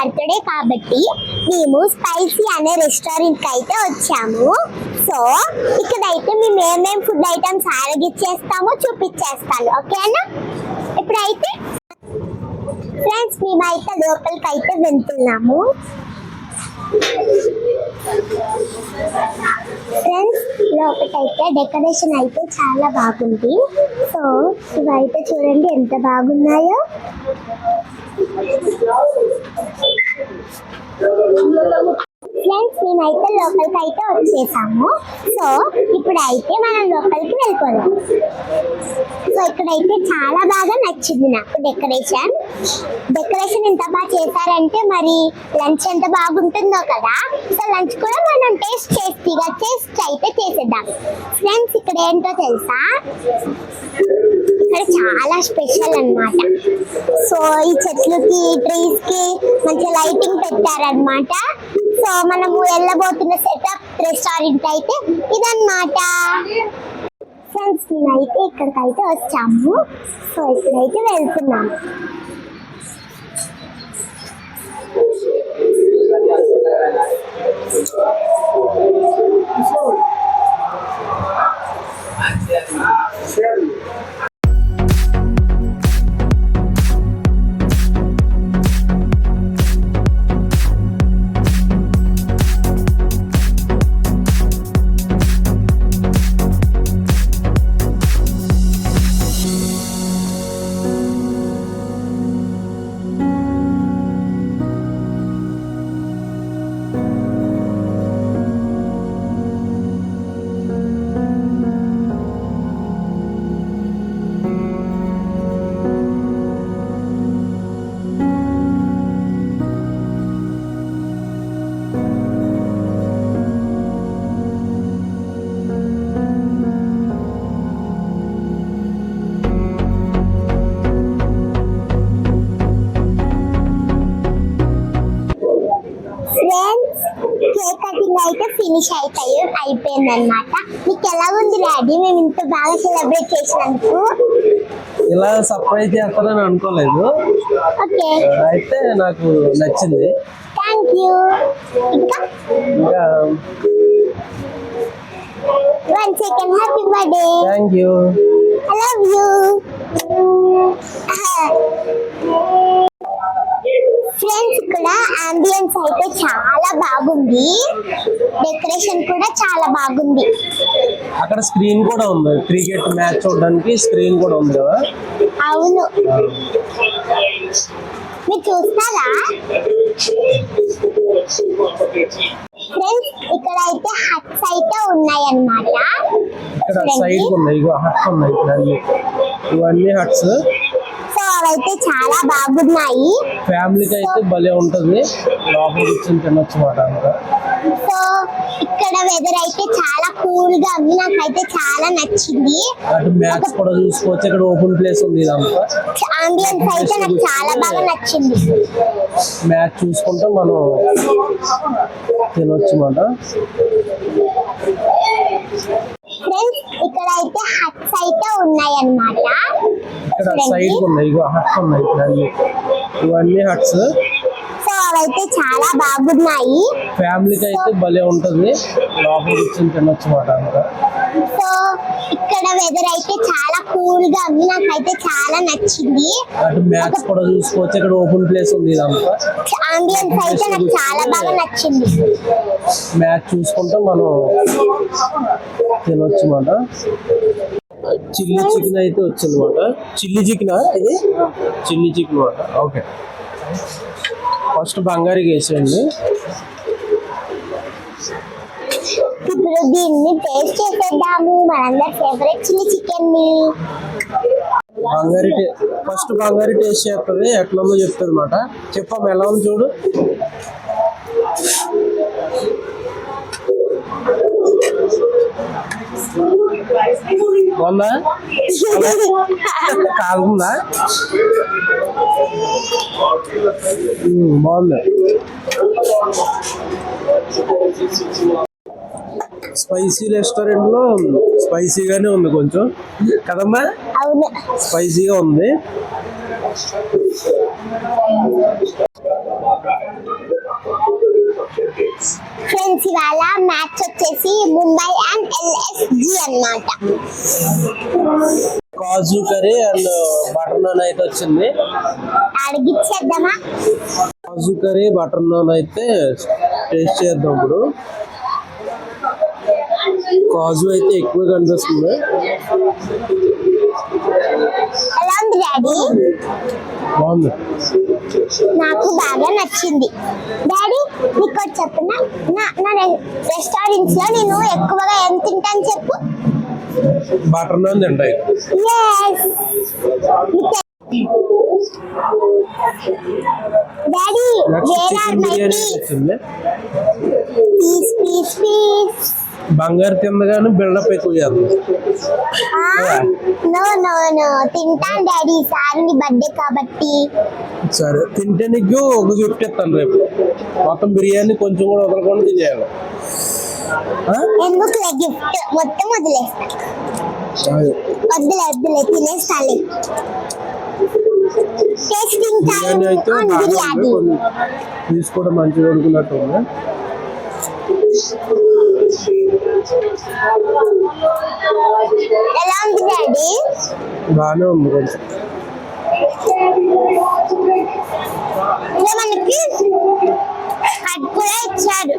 Birthday కాబట్టి మేము spicy అనే రెస్టారెంట్ కి అయితే వచ్చాము. సో ఇక్కడైతే మేము ఏమేమి ఫుడ్ ఐటమ్స్ ఆరగిచ్చేస్తామో చూపించేస్తాను, ఓకేనా? ఇప్పుడైతే ఫ్రెండ్స్ మేమైతే లోపలికి అయితే వెళ్తున్నాము. ఫ్రెండ్స్ లోపలైతే డెకరేషన్ అయితే చాలా బాగుంది. సో ఇవైతే చూడండి ఎంత బాగున్నాయో. ఫ్రెండ్స్ మేమైతే లోపలికి అయితే వచ్చేసాము. సో ఇప్పుడైతే మనం లోపలికి వెళ్ళిపోదాం. సో ఇక్కడైతే చాలా బాగా నచ్చింది నాకు డెకరేషన్ ఎంత బాగా చేశారంటే మరి లంచ్ ఎంత బాగుంటుందో కదా. సో లంచ్ కూడా మనం టేస్ట్ అయితే చేసేద్దాం. ఫ్రెండ్స్ ఇక్కడ ఏంటో తెలుసా, ఇక్కడ చాలా స్పెషల్ అన్నమాట. సో ఈ చెట్లకి ట్రీస్ కి మంచి లైటింగ్ పెట్టారన్నమాట. సో మనము వెళ్ళబోతున్న సెటప్ రెస్టారెంట్ అయితే ఇదన్నమాట. ఫ్రెండ్స్ మేమైతే ఇక్కడికైతే వచ్చాము. సో ఇక్కడైతే వెళ్తున్నాము. కేక్ కటింగ్ అయితే ఫినిష్ అయిపోయింది అనమాట. మీకు ఎలా ఉంది డాడీ మేము ఇంత బాగా సెలబ్రేట్ చేసినందుకు? ఇలా సర్ప్రైజ్ చేస్తారని అనుకోలేదు. ఓకే అయితే నాకు నచ్చింది. Thank you. ఇంకా 1 second. Happy birthday. Thank you. I love you. Friends ఇక్కడ అంబియన్స్ అయితే చాలా బాగుంది, డెకరేషన్ కూడా చాలా బాగుంది. అక్కడ స్క్రీన్ కూడా ఉంది, క్రికెట్ మ్యాచ్ చూడడానికి స్క్రీన్ కూడా ఉంది కదా. అవును, మీరు చూస్తారా? ఫ్రెండ్స్ ఇక్కడ అయితే హట్స్ అయితే ఉన్నాయి అన్నమాట. ఇక్కడ సైడ్ ఉన్నాయి, ఇగో హట్స్ ఉన్నాయి ఇక్కడ. ఇవన్నీ హట్స్. సో అవైతే చాలా బాగున్నాయి. ఫ్యామిలీకి అయితే భలే ఉంటది, లోపల కూర్చొని తినొచ్చు మాట అంతా. సో ఇక్కడ వెదర్ అయితే చాలా కూల్ గా ఉంది, నాకైతే చాలా నచ్చింది. అటు మ్యాచ్ కూడా చూసుకోవచ్చు, ఇక్కడ ఓపెన్ ప్లేస్ ఉంది. ఇదంతా అంబియన్స్ అయితే నాకు చాలా బాగా నచ్చింది. మ్యాచ్ చూసుకుంటే మనం తినొచ్చు మాట. ఫ్రెండ్స్ ఇక్కడ అయితే హట్స్ అయితే ఉన్నాయి అన్నమాట. ఇక్కడ సైడ్ ఉన్నాయి, ఇగో హట్స్ ఉన్నాయి ఇక్కడ. ఇవన్నీ హట్స్. సో అవైతే చాలా బాగున్నాయి. ఫ్యామిలీకి అయితే భలే ఉంటది, లోపల కూర్చొని తినొచ్చు మాట అంతా. సో ఇక్కడ వెదర్ అయితే చాలా కూల్ గా ఉంది, నాకైతే చాలా నచ్చింది. అటు మ్యాచ్ కూడా చూసుకోవచ్చు, ఇక్కడ ఓపెన్ ప్లేస్ ఉంది. ఇదంతా అంబియన్స్ అయితే నాకు చాలా బాగా నచ్చింది. మ్యాచ్ చూసుకుంటే మనం తినొచ్చు మాట. చిల్లీ చికెన్ అయితే వచ్చింది మాట. చిల్లీ చికెన్ ఇది, చిల్లీ చికెన్ మాట. ఓకే, ఫస్ట్ బంగారికి వేసేయండి. ఇప్పుడు దీన్ని టేస్ట్ చేసేద్దాము, మనందరి ఫేవరెట్ చిల్లీ చికెన్ ని. బంగారి ఫస్ట్ బంగారి టేస్ట్ చేస్తుంది, ఎట్లా ఉందో చెప్తుంది అన్నమాట. చెప్పమ్మ ఎలా ఉంది చూడు. బాగుందా? కాలుందా? బాగుంది. స్పైసీ రెస్టారెంట్ లో స్పైసీగానే ఉంది కొంచెం కదమ్మా. స్పైసీగా ఉంది. ఇవాళ మ్యాచ్ వచ్చేసి ముంబై అండ్ LSG అన్నమాట. కాజు కర్రీ అండ్ బటర్ నాన్ అయితే వచ్చింది. అడిగిచ్చేద్దామా? కాజు కర్రీ బటర్ నాన్ అయితే టేస్ట్ చేద్దాం. ఇప్పుడు కాజు అయితే ఎక్కువ కనిపిస్తుంది. ఎలా ఉంది డాడీ? బాగుంది, నాకు బాగా నచ్చింది. డాడీ నీకు చెప్పనా, నా రెస్టారెంట్స్ లో నేను ఎక్కువగా ఏం తింటాను చెప్పు? బటర్ నాన్ తింటాయి. Daddy where are my piece? బంగారు తిందగానే బిల్డప్ ఎక్కువ చేద్దాం. నో తింటాను డాడీ, ఈసారి నీ బర్త్డే కాబట్టి. సరే, తింటే నీకు ఒక గిఫ్ట్ ఇస్తాను రేపు. మొత్తం బిర్యానీ కొంచెం కూడా వదలకుండా తినేయాలి. ఎందుకులే గిఫ్ట్ మొత్తం వదిలేస్తా. వద్దులే తినేస్తాలే. Tasting time on biryani. తీసుకోవడం మంచిగా అనుకున్నట్టు ఉంది. ఎలా ఉంది డాడీ? బాగానే ఉంది. కొంచెం మనకి కట్ కూడా ఇచ్చాడు.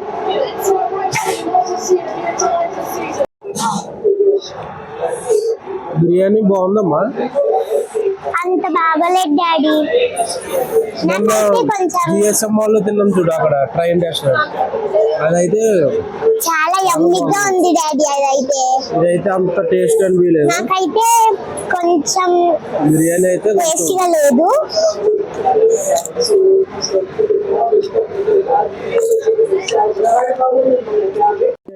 బిర్యానీ బాగుందమ్మా. అంత బాగోలేదు డాడీ. GSM వాళ్ళు తిన్నాం చూడు అక్కడ ట్రైన్ రెస్టారెంట్, అదైతే చాలా యమ్మీగా ఉంది డాడీ. ఇదైతే అంత టేస్ట్ అనిపించలేదు. నాకైతే కొంచెం బిర్యానీ అయితే టేస్టీగా లేదు.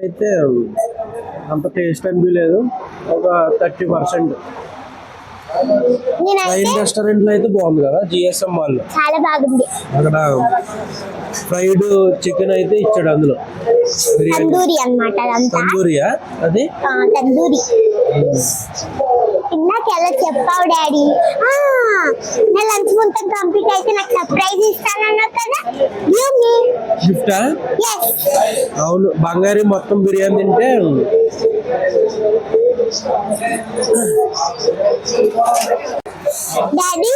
అయితే అంత టేస్ట్ అనిపించలేదు. ఒక 30%. ట్రైన్ రెస్టారెంట్ లో అయితే బాగుంది కదా GSM వాళ్ళు, చాలా బాగుంది. అక్కడ ఫ్రైడ్ చికెన్ అయితే ఇచ్చాడు అందులో. తందూరి అన్నమాట అదంతా. తందూరియా అది? తందూరి. ఇందాక ఎలా చెప్పావు డాడీ? నా లంచ్ మొత్తం కంప్లీట్ అయితే నాకు సర్ప్రైజ్ ఇస్తానన్నావు కదా, గిఫ్టా? అవును, బంగారీ మొత్తం బిర్యానీ తింటే డాడీ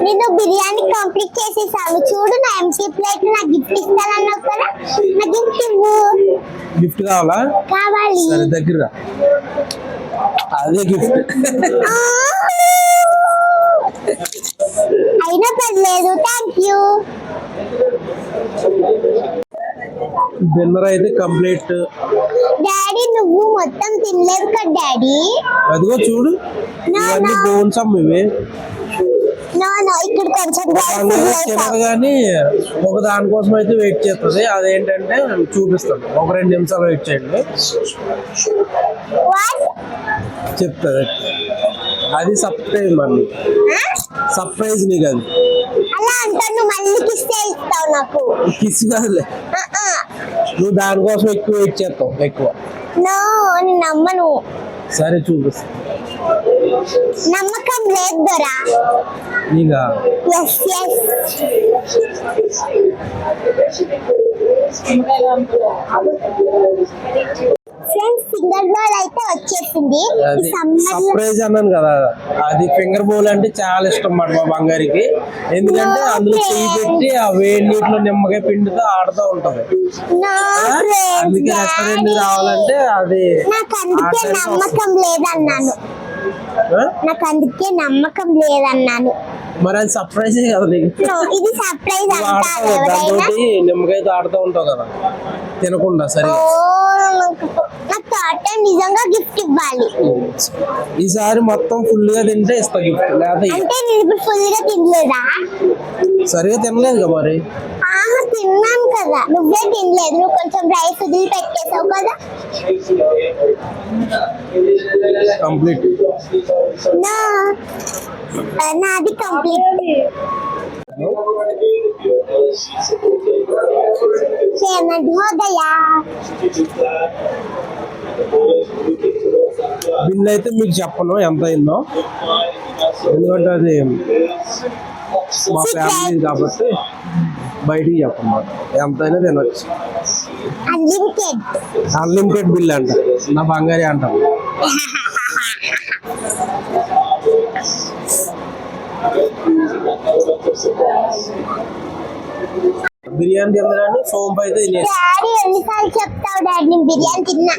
నేను బిర్యానీ కంప్లీట్ చేసేసాను చూడు. నా ఎంటీ ప్లేట్ నా గిఫ్ట్ ఇస్తానన్నావు కదా, నా గిఫ్ట్ ఇవ్వు. గిఫ్ట్ కావాలా? కావాలి. సరే దగ్గర అదే గిఫ్ట్. అయినా పర్లేదు, థ్యాంక్ యూ. డిన్నర్ అయితే కంప్లీట్. డాడీ నువ్వు మొత్తం తినలేదు కదా డాడీ? అదిగో చూడు, ఇవన్నీ బోన్స్ అమ్మ ఇవి. ఇక్కడ కొంచెం తినదు కానీ ఒక దానికోసం అయితే వెయిట్ చేస్తుంది. అదేంటంటే చూపిస్తాను, ఒక 2 నిమిషాలు వెయిట్ చేయండి, చెప్తుంది. అది సర్ప్రైజ్, మళ్ళీ సర్ప్రైజ్ నీకు. అది అలా అంటాను, మళ్ళీ ఇస్తావు నాకు. కిస్ కాదులే, నువ్వు దానికోసం ఎక్కువ వెయిట్ చేస్తావు ఎక్కువ. నేను నమ్మను. సరే చూపిస్తా. నమ్మకం లేదు దొరా. నీగా ఫ్రెండ్స్ ఫింగర్ బౌల్ అయితే వచ్చేసింది. సర్ప్రైజ్ అన్నాను కదా, అది ఫింగర్ బౌల్ అంటే చాలా ఇష్టం మాట మా బంగారికి. ఎందుకంటే అందులో చెయ్యి పెట్టి ఆ వేడి నీటిలో నిమ్మకాయ పిండితో ఆడుతూ ఉంటది. అందుకే రెస్టారెంట్ రావాలంటే అది నాకు అందుకే నమ్మకం లేదన్నాను. మరి అది సర్ప్రైజ్ కదా నీకు. ఇది సర్ప్రైజ్ దాంతో నిమ్మకాయతో ఆడుతూ ఉంటావు కదా తినకుండా. సరే నిజంగా గిఫ్ట్ ఇవ్వాలి. ఈసారి మొత్తం ఫుల్ గా తింటే ఇస్తా గిఫ్ట్. లేదా అంటే నేను ఇప్పుడు ఫుల్ గా తినలేదా? సరిగా తినలేదు కదా మరి. తిన్నాను కదా, నువ్వే తినలేదు. నువ్వు కొంచెం రైస్ వదిలి పెట్టేసావు కదా. కంప్లీట్ నాది కంప్లీట్. బిల్ అయితే మీకు చెప్పను ఎంత అయిందో, ఎందుకంటే అది మా ఫ్యామిలీ కాబట్టి బయటికి చెప్పమాట. ఎంతైనా తినొచ్చు. అన్లిమిటెడ్. అన్లిమిటెడ్ బిల్ అంట నా బంగారి అంటాం. బిర్యానీ తినడానికి సోంపు అయితే తినేసి డాడీ ఎన్నిసార్లు చెప్తావు డాడీ నేను బిర్యానీ తిన్నా.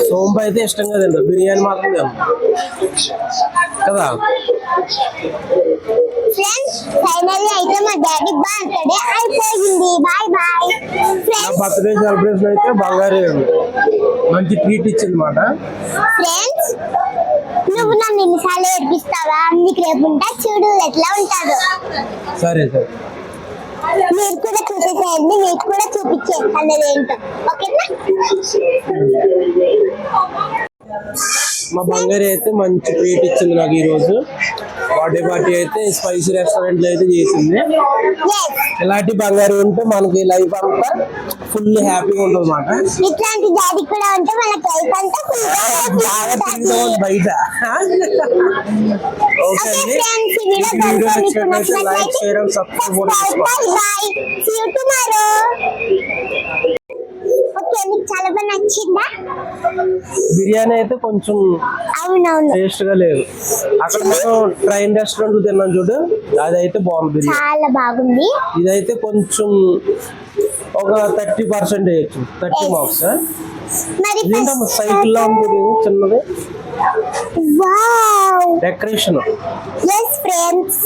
సోంపు అయితే ఇష్టంగా తింటా, బిర్యానీ మాత్రం తింటా కదా. ఫ్రెండ్స్ ఫైనల్లీ అయితే మా డాడీ బర్త్డే అయిపోయింది. బాయ్ బాయ్ నా ఫ్రెండ్స్. బర్త్డే సెలబ్రేషన్ అయితే బంగారు మంచి ట్రీట్ ఇచ్చింది మాట. ఫ్రెండ్స్ నువ్వు నన్ను ఎన్నిసార్లు ఏడిపిస్తావా? నీకు రేపు ఉంటా చూడు ఎట్లా ఉంటాడు. సరే సరే మీరు కూడా చూసేసేయండి, మీకు కూడా చూపించేస్తాను ఏంటో. ఓకేనా? మా బంగారి అయితే మంచి ట్రీట్ ఇచ్చింది నాకు ఈ రోజు. బర్త్డే పార్టీ అయితే స్పైసీ రెస్టారెంట్ లో అయితే చేసింది. Yes. ఇలాంటి బంగారు ఉంటే మనకి లైఫ్ అంతా ఫుల్ హ్యాపీగా ఉంటుంది అన్నమాట. ఇట్లాంటి డాడీ కూడా ఉంటే మనకి లైఫ్ అంతా బాగా తిందాం బయట. ఓకే అండి, ఈ వీడియో నచ్చినట్లయితే లైక్ షేర్ అండ్ సబ్స్క్రైబ్ కూడా చేసుకోండి. Bye. See you tomorrow. Okay మీకు చాలా బాగా నచ్చిందా? బిర్యానీ అయితే కొంచెం అవునవును టేస్ట్ గా లేదు. అక్కడ మనం ట్రైన్ రెస్టారెంట్ తిన్నాం చూడు, అదైతే బాగుంది బిర్యానీ. చాలా బాగుంది. ఇదైతే కొంచెం ఒక 30% వేయచ్చు, 30 మార్క్స్. మరి ఇదేంటమ్మా సైకిల్ లా ఉంది ఇది, చిన్నది wow. Decoration. yes friends.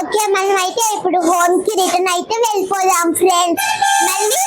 Okay మనం అయితే ఇప్పుడు హోమ్ కి రిటర్న్ అయితే వెళ్ళిపోదాం ఫ్రెండ్స్. మళ్ళీ